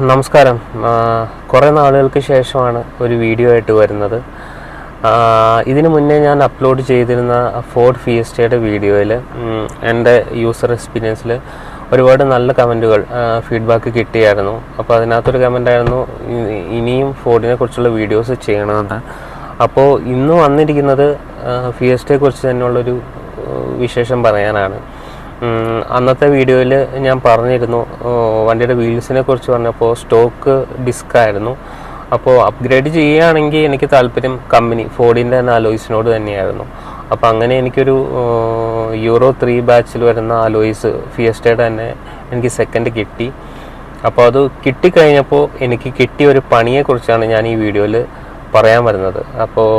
നമസ്കാരം. കുറേ നാളുകൾക്ക് ശേഷമാണ് ഒരു വീഡിയോ ആയിട്ട് വരുന്നത്. ഇതിനു മുന്നേ ഞാൻ അപ്ലോഡ് ചെയ്തിരുന്ന ഫോർഡ് ഫിയസ്റ്റയുടെ വീഡിയോയിൽ എൻ്റെ യൂസർ എക്സ്പീരിയൻസിൽ ഒരുപാട് നല്ല കമൻറ്റുകൾ ഫീഡ്ബാക്ക് കിട്ടിയായിരുന്നു. അപ്പോൾ അതിനകത്തൊരു കമൻ്റായിരുന്നു ഇനിയും ഫോർഡിനെ കുറിച്ചുള്ള വീഡിയോസ് ചെയ്യണമെന്ന്. അപ്പോൾ ഇന്ന് വന്നിരിക്കുന്നത് ഫിയസ്റ്റയെക്കുറിച്ച് തന്നെയുള്ളൊരു വിശേഷം പറയാനാണ്. അന്നത്തെ വീഡിയോയിൽ ഞാൻ പറഞ്ഞിരുന്നു, വണ്ടിയുടെ വീൽസിനെ കുറിച്ച് പറഞ്ഞപ്പോൾ സ്റ്റോക്ക് ഡിസ്ക് ആയിരുന്നു. അപ്പോൾ അപ്ഗ്രേഡ് ചെയ്യുകയാണെങ്കിൽ എനിക്ക് താല്പര്യം കമ്പനി ഫോർഡിൻ്റെ തന്നെ അലോയ്സിനോട് തന്നെയായിരുന്നു. അപ്പോൾ അങ്ങനെ എനിക്കൊരു യൂറോ 3 ബാച്ചിൽ വരുന്ന അലോയ്സ് ഫിയസ്റ്റയുടെ തന്നെ എനിക്ക് സെക്കൻഡ് കിട്ടി. അപ്പോൾ അത് കിട്ടിക്കഴിഞ്ഞപ്പോൾ എനിക്ക് കിട്ടിയ ഒരു പണിയെക്കുറിച്ചാണ് ഞാൻ ഈ വീഡിയോയിൽ പറയാൻ വരുന്നത്. അപ്പോൾ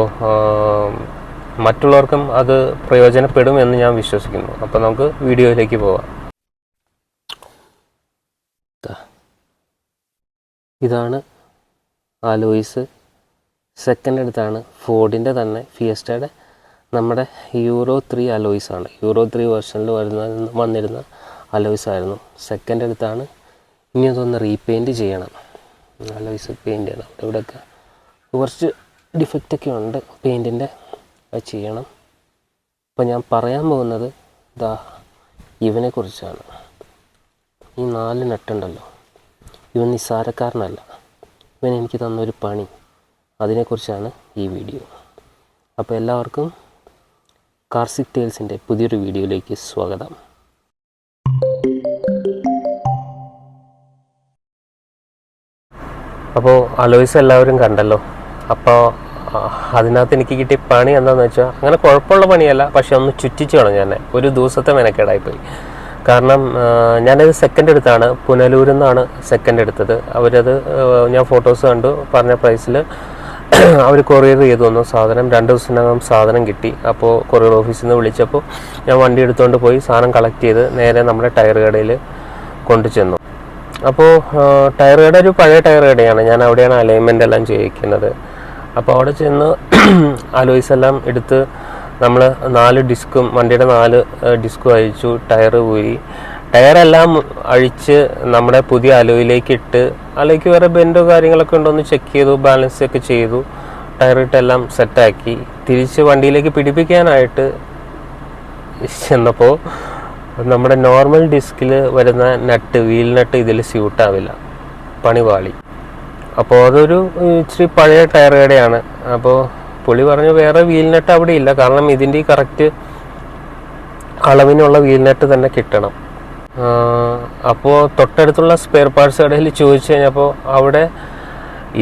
മറ്റുള്ളവർക്കും അത് പ്രയോജനപ്പെടുമെന്ന് ഞാൻ വിശ്വസിക്കുന്നു. അപ്പോൾ നമുക്ക് വീഡിയോയിലേക്ക് പോവാം. ഇതാണ് അലോയ്സ്. സെക്കൻഡ് അടുത്താണ് ഫോർഡിൻ്റെ തന്നെ ഫിയസ്റ്റയുടെ നമ്മുടെ യൂറോ 3 അലോയ്സ് ആണ്. യൂറോ 3 വെർഷനിൽ വന്നിരുന്ന അലോയ്സ് ആയിരുന്നു. സെക്കൻഡ് അടുത്താണ്. ഇനി അതൊന്ന് റീപെയിൻറ്റ് ചെയ്യണം. അലോയ്സ് പെയിൻറ്റ് ചെയ്യണം. ഇവിടെയൊക്കെ കുറച്ച് ഡിഫക്റ്റൊക്കെ ഉണ്ട് പെയിൻറ്റിൻ്റെ, അത് ചെയ്യണം. അപ്പോൾ ഞാൻ പറയാൻ പോകുന്നത് ഇവനെക്കുറിച്ചാണ്. ഈ 4 നട്ടുണ്ടല്ലോ, ഇവൻ നിസ്സാരക്കാരനല്ല. ഇവൻ എനിക്ക് തന്നൊരു പണി, അതിനെക്കുറിച്ചാണ് ഈ വീഡിയോ. അപ്പോൾ എല്ലാവർക്കും കാർസിക് ടേൽസിൻ്റെ പുതിയൊരു വീഡിയോയിലേക്ക് സ്വാഗതം. അപ്പോൾ അലോയ്സ് എല്ലാവരും കണ്ടല്ലോ. അപ്പോൾ അതിനകത്ത് എനിക്ക് കിട്ടിയ പണി എന്താണെന്ന് വെച്ചാൽ അങ്ങനെ കുഴപ്പമുള്ള പണിയല്ല, പക്ഷെ ഒന്ന് ചുറ്റിച്ച് കളഞ്ഞു. ഞാൻ ഒരു ദിവസത്തെ മെനക്കേടായിപ്പോയി. കാരണം ഞാനത് സെക്കൻഡ് എടുത്താണ്, പുനലൂരിൽ നിന്നാണ് സെക്കൻഡ് എടുത്തത്. അവരത് ഞാൻ ഫോട്ടോസ് കണ്ടു, പറഞ്ഞ പ്രൈസിൽ അവർ കൊറിയർ ചെയ്തു തന്നു സാധനം. 2 ദിവസത്തിനകം സാധനം കിട്ടി. അപ്പോൾ കൊറിയർ ഓഫീസിൽ നിന്ന് വിളിച്ചപ്പോൾ ഞാൻ വണ്ടി എടുത്തുകൊണ്ട് പോയി സാധനം കളക്ട് ചെയ്ത് നേരെ നമ്മുടെ ടയർ കടയിൽ കൊണ്ടു ചെന്നു. അപ്പോൾ ടയർ കട ഒരു പഴയ ടയർ കടയാണ്. ഞാൻ അവിടെയാണ് അലൈൻമെൻ്റ് എല്ലാം ചെയ്യിക്കുന്നത്. അപ്പോൾ അവിടെ ചെന്ന് അലോയ്സ് എല്ലാം എടുത്ത് നമ്മൾ 4 ഡിസ്കും വണ്ടിയുടെ 4 ഡിസ്കും അഴിച്ചു, ടയർ ഊരി, ടയറെല്ലാം അഴിച്ച് നമ്മുടെ പുതിയ അലോയിലേക്ക് ഇട്ട്, അലോയ്ക്ക് വേറെ ബെൻഡോ കാര്യങ്ങളൊക്കെ ഉണ്ടോ എന്ന് ചെക്ക് ചെയ്തു, ബാലൻസ് ഒക്കെ ചെയ്തു, ടയറിട്ടെല്ലാം സെറ്റാക്കി തിരിച്ച് വണ്ടിയിലേക്ക് പിടിപ്പിക്കാനായിട്ട് ചെന്നപ്പോൾ നമ്മുടെ നോർമൽ ഡിസ്കിൽ വരുന്ന നട്ട്, വീൽ നട്ട് ഇതിൽ സ്യൂട്ടാവില്ല, പണിപാളി. അപ്പോൾ അതൊരു ഇച്ചിരി പഴയ ടയർ കടയാണ്. അപ്പോൾ പുള്ളി പറഞ്ഞു വേറെ വീൽ നട്ട് അവിടെ ഇല്ല, കാരണം ഇതിൻ്റെ ഈ കറക്റ്റ് അളവിനുള്ള വീൽ നട്ട് തന്നെ കിട്ടണം. അപ്പോൾ തൊട്ടടുത്തുള്ള സ്പെയർ പാർട്സ് കടയിൽ ചോദിച്ചു കഴിഞ്ഞപ്പോൾ അവിടെ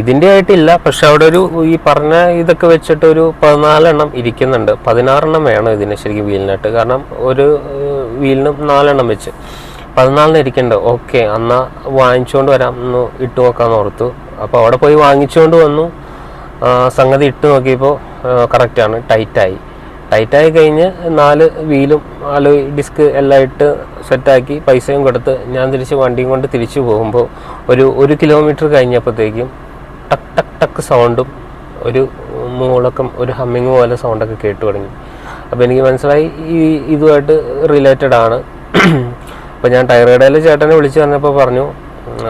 ഇതിൻ്റെ ആയിട്ടില്ല, പക്ഷെ അവിടെ ഒരു ഈ പറഞ്ഞ ഇതൊക്കെ വെച്ചിട്ട് ഒരു 14 എണ്ണം ഇരിക്കുന്നുണ്ട്. 16 എണ്ണം വേണം ഇതിന് ശരിക്കും വീൽ നട്ട്, കാരണം ഒരു വീലിനും 4 എണ്ണം വെച്ച് 14 ഇരിക്കണ്ടോ. ഓക്കെ, എന്നാൽ വാങ്ങിച്ചുകൊണ്ട് വരാം, ഒന്ന് ഇട്ട് നോക്കാമെന്ന് ഓർത്തു. അപ്പോൾ അവിടെ പോയി വാങ്ങിച്ചുകൊണ്ട് വന്നു. സംഗതി ഇട്ട് നോക്കിയപ്പോൾ കറക്റ്റാണ്, ടൈറ്റായി കഴിഞ്ഞ് 4 വീലും അലോയ് ഡിസ്ക് എല്ലാം ഇട്ട് സെറ്റാക്കി പൈസയും കൊടുത്ത് ഞാൻ തിരിച്ച് വണ്ടിയും കൊണ്ട് തിരിച്ചു പോകുമ്പോൾ ഒരു 1 കിലോമീറ്റർ കഴിഞ്ഞപ്പോഴത്തേക്കും ടക്ക് ടക്ക് ടക്ക് സൗണ്ടും ഒരു മൂളക്കം, ഒരു ഹമ്മിങ് പോലെ സൗണ്ടൊക്കെ കേട്ടു തുടങ്ങി. അപ്പോൾ എനിക്ക് മനസ്സിലായി ഇതുമായിട്ട് റിലേറ്റഡ് ആണ്. അപ്പോൾ ഞാൻ ടയർ കടയിലെ ചേട്ടനെ വിളിച്ച് പറഞ്ഞപ്പോൾ പറഞ്ഞു,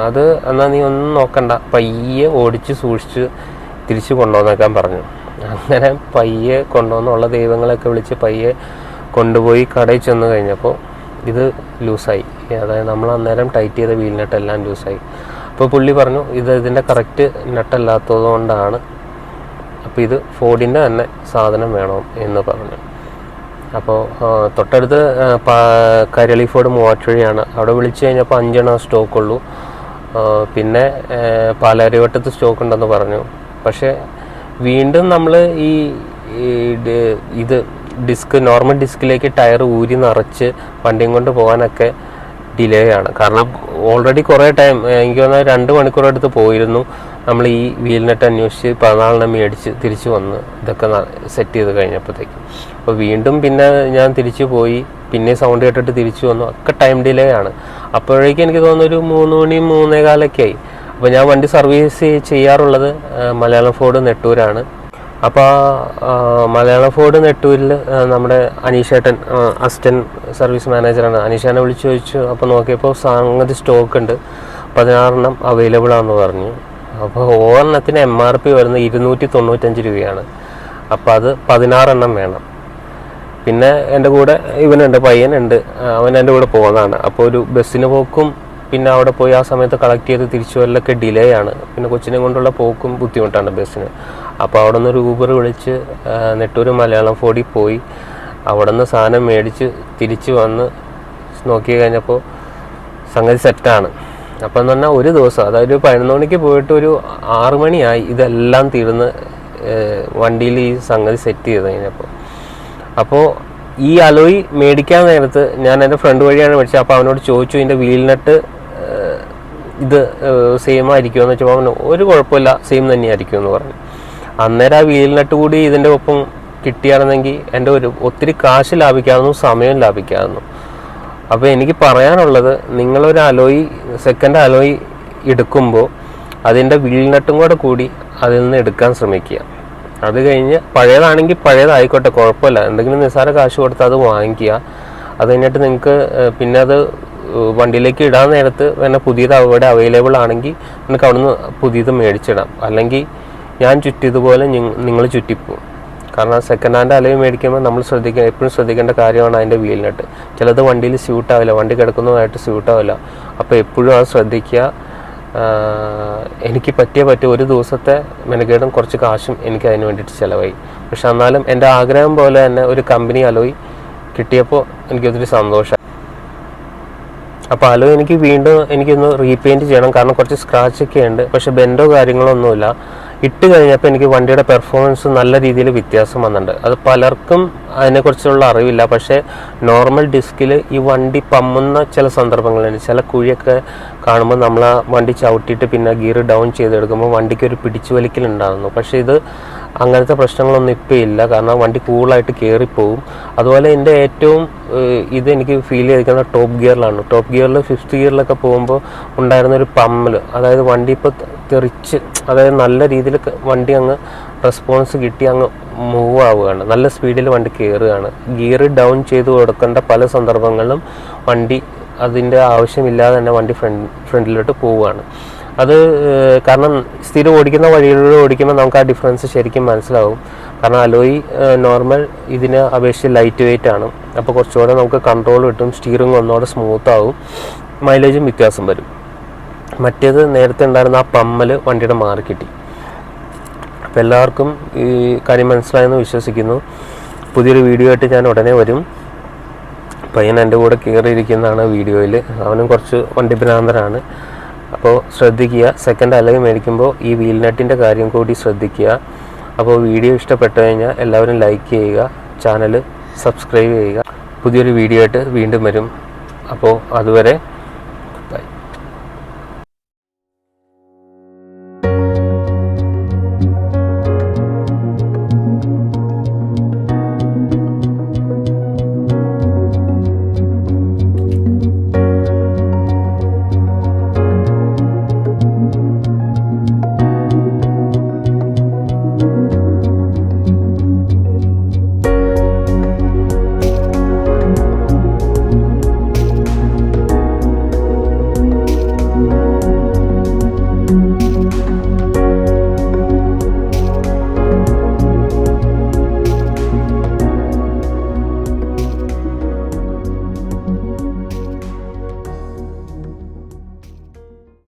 അത് എന്നാൽ നീ ഒന്നും നോക്കണ്ട, പയ്യെ ഓടിച്ച് സൂക്ഷിച്ച് തിരിച്ച് കൊണ്ടുവന്നേക്കാൻ പറഞ്ഞു. അങ്ങനെ പയ്യെ കൊണ്ടുവന്നുള്ള ദൈവങ്ങളൊക്കെ വിളിച്ച് പയ്യെ കൊണ്ടുപോയി കടയിൽ ചെന്ന് കഴിഞ്ഞപ്പോൾ ഇത് ലൂസായി. അതായത് നമ്മൾ അന്നേരം ടൈറ്റ് ചെയ്ത വീൽ നട്ടെല്ലാം ലൂസായി. അപ്പോൾ പുള്ളി പറഞ്ഞു ഇതിൻ്റെ കറക്റ്റ് നട്ടല്ലാത്തത് കൊണ്ടാണ്, അപ്പോൾ ഇത് ഫോർഡിൻ്റെ തന്നെ സാധനം വേണം എന്ന് പറഞ്ഞു. അപ്പോൾ തൊട്ടടുത്ത് കരളി ഫോർഡ് മൂവാറ്റുപുഴയാണ്. അവിടെ വിളിച്ചു കഴിഞ്ഞപ്പോൾ 5 എണ്ണം സ്റ്റോക്കുള്ളൂ. പിന്നെ പാലാരിവട്ടത്ത് സ്റ്റോക്ക് ഉണ്ടെന്ന് പറഞ്ഞു. പക്ഷേ വീണ്ടും നമ്മൾ ഇത് ഡിസ്ക്, നോർമൽ ഡിസ്കിലേക്ക് ടയർ ഊരി നിറച്ച് വണ്ടിയും കൊണ്ട് പോകാനൊക്കെ ഡിലേ ആണ്. കാരണം ഓൾറെഡി കുറേ ടൈം, എനിക്ക് തോന്നുന്നത് 2 മണിക്കൂർ അടുത്ത് പോയിരുന്നു നമ്മൾ ഈ വീൽ നട്ട് അന്വേഷിച്ച് 14 എണ്ണം മേടിച്ച് തിരിച്ചു വന്ന് ഇതൊക്കെ സെറ്റ് ചെയ്ത് കഴിഞ്ഞപ്പോഴത്തേക്കും. അപ്പോൾ വീണ്ടും പിന്നെ ഞാൻ തിരിച്ചു പോയി, പിന്നെ സൗണ്ട് കേട്ടിട്ട് തിരിച്ചു വന്നു, ഒക്കെ ടൈം ഡിലേ ആണ്. അപ്പോഴേക്കും എനിക്ക് തോന്നുന്നു ഒരു 3 മണി 3:15 ആയി. അപ്പോൾ ഞാൻ വണ്ടി സർവീസ് ചെയ്യാറുള്ളത് മലയാളം ഫോർഡ് നെട്ടൂരാണ്. അപ്പോൾ മലയാളം ഫോർഡ് നെട്ടൂരിൽ നമ്മുടെ അനീഷേട്ടൻ അസിസ്റ്റൻറ്റ് സർവീസ് മാനേജറാണ്. അനീഷേനെ വിളിച്ച് ചോദിച്ചു. അപ്പോൾ നോക്കിയപ്പോൾ സംഗതി സ്റ്റോക്ക് ഉണ്ട്. 16 അവൈലബിൾ ആണെന്ന് പറഞ്ഞു. അപ്പോൾ ഒരെണ്ണത്തിന് MRP വരുന്നത് 295 രൂപയാണ്. അപ്പോൾ അത് 16 വേണം. പിന്നെ എൻ്റെ കൂടെ ഇവനുണ്ട്, പയ്യനുണ്ട്, അവൻ എൻ്റെ കൂടെ പോകുന്നതാണ്. അപ്പോൾ ഒരു ബസ്സിന് പോക്കും പിന്നെ അവിടെ പോയി ആ സമയത്ത് കളക്ട് ചെയ്ത് തിരിച്ചു വരലൊക്കെ ഡിലേ ആണ്. പിന്നെ കൊച്ചിനെ കൊണ്ടുള്ള പോക്കും ബുദ്ധിമുട്ടാണ് ബസ്സിന്. അപ്പോൾ അവിടെ നിന്ന് ഒരു ഊബർ വിളിച്ച് നെട്ടൂർ മലയാളം ഫോർഡിൽ പോയി അവിടെ നിന്ന് സാധനം മേടിച്ച് തിരിച്ച് വന്ന് നോക്കി കഴിഞ്ഞപ്പോൾ സംഗതി സെറ്റാണ്. അപ്പം എന്ന് പറഞ്ഞാൽ ഒരു ദിവസം, അതായത് 11 മണിക്ക് പോയിട്ട് ഒരു 6 മണിയായി ഇതെല്ലാം തീർന്ന് വണ്ടിയിൽ ഈ സംഗതി സെറ്റ് ചെയ്ത് കഴിഞ്ഞപ്പോൾ. അപ്പോൾ ഈ അലോയ് മേടിക്കാൻ നേരത്ത് ഞാൻ എൻ്റെ ഫ്രണ്ട് വഴിയാണ് മേടിച്ചത്. അപ്പോൾ അവനോട് ചോദിച്ചു ഇതിൻ്റെ വീൽ നട്ട് ഇത് സെയിം ആയിരിക്കുമോ എന്ന് വെച്ചപ്പോൾ അവന് ഒരു കുഴപ്പമില്ല, സെയിം തന്നെയായിരിക്കും എന്ന് പറഞ്ഞു. അന്നേരം ആ വീൽ നട്ട് കൂടി ഇതിൻ്റെ ഒപ്പം കിട്ടിയാണെന്നെങ്കിൽ എൻ്റെ ഒത്തിരി കാശ് ലാഭിക്കാമായിരുന്നു, സമയം ലാഭിക്കാമായിരുന്നു. അപ്പോൾ എനിക്ക് പറയാനുള്ളത്, നിങ്ങളൊരു അലോയ് സെക്കൻഡ് അലോയ് എടുക്കുമ്പോൾ അതിൻ്റെ വീൽ നട്ടും കൂടി അതിൽ നിന്ന് എടുക്കാൻ ശ്രമിക്കുക. അത് കഴിഞ്ഞ് പഴയതാണെങ്കിൽ പഴയതായിക്കോട്ടെ, കുഴപ്പമില്ല, എന്തെങ്കിലും നിസ്സാര കാശ് കൊടുത്ത് അത് വാങ്ങിക്കുക. അത് കഴിഞ്ഞിട്ട് നിങ്ങൾക്ക് പിന്നെ അത് വണ്ടിയിലേക്ക് ഇടാൻ നേരത്ത് പിന്നെ പുതിയത് അവിടെ അവൈലബിൾ ആണെങ്കിൽ നിങ്ങൾക്ക് അവിടുന്ന് പുതിയത് മേടിച്ചിടാം. അല്ലെങ്കിൽ ഞാൻ ചുറ്റിയതുപോലെ നിങ്ങൾ ചുറ്റിപ്പോവും. കാരണം സെക്കൻഡ് ഹാൻഡ് അലോയ് മേടിക്കുമ്പോൾ നമ്മൾ എപ്പോഴും ശ്രദ്ധിക്കേണ്ട കാര്യമാണ് അതിൻ്റെ വീൽ നട്ട്. ചിലത് വണ്ടിയിൽ സ്യൂട്ടാവില്ല, വണ്ടി കിടക്കുന്നതായിട്ട് സ്യൂട്ടാവില്ല. അപ്പോൾ എപ്പോഴും അത് ശ്രദ്ധിക്കുക. എനിക്ക് പറ്റിയ ഒരു ദിവസത്തെ മെനക്കേടും കുറച്ച് കാശും എനിക്ക് അതിന് വേണ്ടിയിട്ട് ചിലവായി. പക്ഷെ എന്നാലും എൻ്റെ ആഗ്രഹം പോലെ തന്നെ ഒരു കമ്പനി അലോയ് കിട്ടിയപ്പോൾ എനിക്കൊത്തിരി സന്തോഷമായി. അപ്പോൾ അലോയ് എനിക്കൊന്ന് റീപെയിൻറ്റ് ചെയ്യണം, കാരണം കുറച്ച് സ്ക്രാച്ചൊക്കെ ഉണ്ട്. പക്ഷെ ബെൻഡോ കാര്യങ്ങളൊന്നുമില്ല. ഇട്ട് കഴിഞ്ഞപ്പോൾ എനിക്ക് വണ്ടിയുടെ പെർഫോമൻസ് നല്ല രീതിയിൽ വ്യത്യാസം വന്നിട്ടുണ്ട്. അത് പലർക്കും അതിനെക്കുറിച്ചുള്ള അറിവില്ല. പക്ഷേ നോർമൽ ഡിസ്കിൽ ഈ വണ്ടി പമ്മുന്ന ചില സന്ദർഭങ്ങളുണ്ട്. ചില കുഴിയൊക്കെ കാണുമ്പോൾ നമ്മൾ ആ വണ്ടി ചവിട്ടിയിട്ട് പിന്നെ ഗിയർ ഡൗൺ ചെയ്തെടുക്കുമ്പോൾ വണ്ടിക്ക് ഒരു പിടിച്ചു വലിക്കലുണ്ടാകുന്നു. പക്ഷേ ഇത് അങ്ങനത്തെ പ്രശ്നങ്ങളൊന്നും ഇപ്പോൾ ഇല്ല, കാരണം വണ്ടി കൂളായിട്ട് കയറിപ്പോവും. അതുപോലെ എൻ്റെ ഏറ്റവും എനിക്ക് ഫീൽ ചെയ്തിരിക്കുന്ന ടോപ്പ് ഗിയറിലാണ്. ടോപ്പ് ഗിയറിൽ 5th ഗിയറിലൊക്കെ പോകുമ്പോൾ ഉണ്ടായിരുന്നൊരു പമ്മൽ, അതായത് വണ്ടി ഇപ്പോൾ തെറിച്ച്, അതായത് നല്ല രീതിയിൽ വണ്ടി അങ്ങ് റെസ്പോൺസ് കിട്ടി അങ്ങ് മൂവ് ആവുകയാണ്, നല്ല സ്പീഡിൽ വണ്ടി കയറുകയാണ്. ഗിയർ ഡൗൺ ചെയ്ത് കൊടുക്കേണ്ട പല സന്ദർഭങ്ങളിലും വണ്ടി അതിൻ്റെ ആവശ്യമില്ലാതെ തന്നെ വണ്ടി ഫ്രണ്ടിലോട്ട് പോവുകയാണ്. അത് കാരണം സ്ഥിരം ഓടിക്കുന്ന വഴികളിലൂടെ ഓടിക്കുമ്പോൾ നമുക്ക് ആ ഡിഫറൻസ് ശരിക്കും മനസ്സിലാവും. കാരണം അലോയ് നോർമൽ ഇതിന് അപേക്ഷിച്ച് ലൈറ്റ് വെയിറ്റ് ആണ്. അപ്പോൾ കുറച്ചുകൂടെ നമുക്ക് കൺട്രോൾ കിട്ടും, സ്റ്റിയറിംഗ് ഒന്നുകൂടെ സ്മൂത്താവും, മൈലേജും വ്യത്യാസം വരും. മറ്റേത് നേരത്തെ ഉണ്ടായിരുന്ന ആ പമ്മൽ വണ്ടിയുടെ മാറി കിട്ടി. അപ്പോൾ എല്ലാവർക്കും ഈ കാര്യം മനസ്സിലായെന്ന് വിശ്വസിക്കുന്നു. പുതിയൊരു വീഡിയോ ആയിട്ട് ഞാൻ ഉടനെ വരും. പയ്യൻ എൻ്റെ കൂടെ കയറിയിരിക്കുന്നതാണ് വീഡിയോയിൽ. അവനും കുറച്ച് വണ്ടി ഭ്രാന്തനാണ്. അപ്പോൾ ശ്രദ്ധിക്കുക, സെക്കൻഡ് അലോയ് മേടിക്കുമ്പോൾ ഈ വീൽ നട്ടിൻ്റെ കാര്യം കൂടി ശ്രദ്ധിക്കുക. അപ്പോൾ വീഡിയോ ഇഷ്ടപ്പെട്ടു കഴിഞ്ഞാൽ എല്ലാവരും ലൈക്ക് ചെയ്യുക, ചാനൽ സബ്സ്ക്രൈബ് ചെയ്യുക. പുതിയൊരു വീഡിയോ ആയിട്ട് വീണ്ടും വരും. അപ്പോൾ അതുവരെ